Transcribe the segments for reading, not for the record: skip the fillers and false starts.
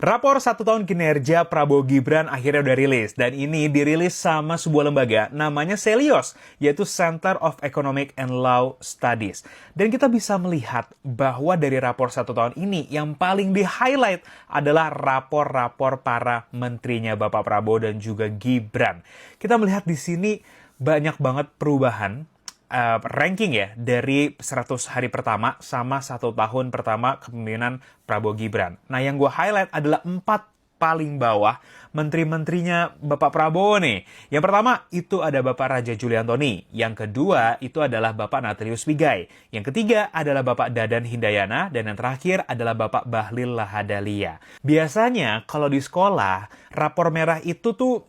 Rapor 1 tahun kinerja Prabowo Gibran akhirnya udah rilis. Dan ini dirilis sama sebuah lembaga namanya Celios, yaitu Center of Economic and Law Studies. Dan kita bisa melihat bahwa dari rapor 1 tahun ini yang paling di-highlight adalah rapor-rapor para menterinya Bapak Prabowo dan juga Gibran. Kita melihat di sini banyak banget perubahan ranking ya dari 100 hari pertama sama 1 tahun pertama kepemimpinan Prabowo Gibran. Nah, yang gue highlight adalah 4 paling bawah menteri-menterinya Bapak Prabowo nih. Yang pertama itu ada Bapak Raja Juli Antoni. Yang kedua itu adalah Bapak Natalius Pigai. Yang ketiga adalah Bapak Dadan Hindayana. Dan yang terakhir adalah Bapak Bahlil Lahadalia. Biasanya kalau di sekolah, rapor merah itu tuh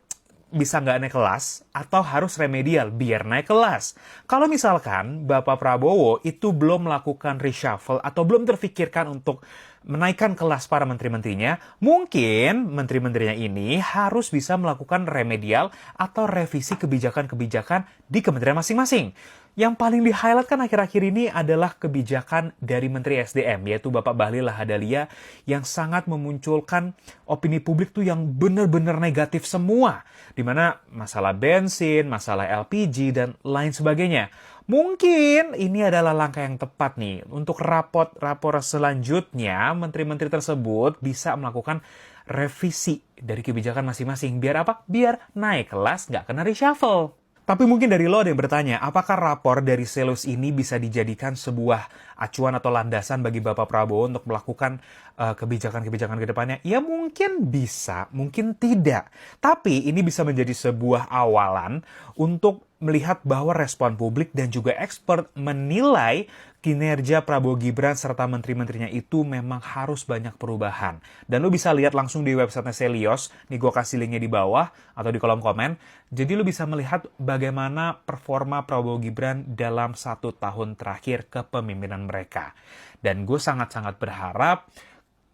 bisa nggak naik kelas atau harus remedial biar naik kelas. Kalau misalkan Bapak Prabowo itu belum melakukan reshuffle atau belum terfikirkan untuk menaikkan kelas para menteri-menterinya, mungkin menteri-menterinya ini harus bisa melakukan remedial atau revisi kebijakan-kebijakan di kementerian masing-masing. Yang paling di-highlight kan akhir-akhir ini adalah kebijakan dari Menteri SDM, yaitu Bapak Bahlil Lahadalia, yang sangat memunculkan opini publik tuh yang benar-benar negatif semua. Dimana masalah bensin, masalah LPG, dan lain sebagainya. Mungkin ini adalah langkah yang tepat nih untuk rapor selanjutnya menteri-menteri tersebut bisa melakukan revisi dari kebijakan masing-masing. Biar apa? Biar naik kelas, nggak kena reshuffle. Tapi mungkin dari lo ada yang bertanya, apakah rapor dari Celios ini bisa dijadikan sebuah acuan atau landasan bagi Bapak Prabowo untuk melakukan kebijakan-kebijakan ke depannya? Ya mungkin bisa, mungkin tidak. Tapi ini bisa menjadi sebuah awalan untuk melihat bahwa respon publik dan juga expert menilai kinerja Prabowo Gibran serta menteri-menterinya itu memang harus banyak perubahan. Dan lo bisa lihat langsung di websitenya Celios, nih gue kasih linknya di bawah atau di kolom komen. Jadi lo bisa melihat bagaimana performa Prabowo Gibran dalam 1 tahun terakhir kepemimpinan mereka. Dan gue sangat-sangat berharap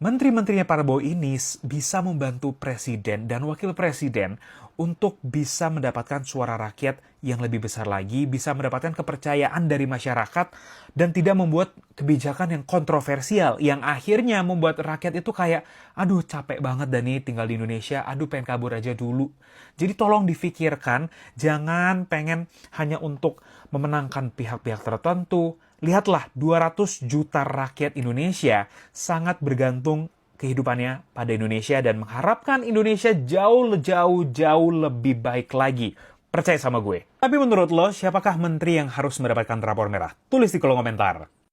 menteri-menterinya Prabowo ini bisa membantu presiden dan wakil presiden untuk bisa mendapatkan suara rakyat yang lebih besar lagi, bisa mendapatkan kepercayaan dari masyarakat, dan tidak membuat kebijakan yang kontroversial, yang akhirnya membuat rakyat itu kayak, aduh capek banget dah nih tinggal di Indonesia, aduh pengen kabur aja dulu. Jadi tolong difikirkan, jangan pengen hanya untuk memenangkan pihak-pihak tertentu. Lihatlah, 200 juta rakyat Indonesia sangat bergantung kehidupannya pada Indonesia dan mengharapkan Indonesia jauh lebih baik lagi. Percaya sama gue. Tapi menurut lo, siapakah menteri yang harus mendapatkan rapor merah? Tulis di kolom komentar.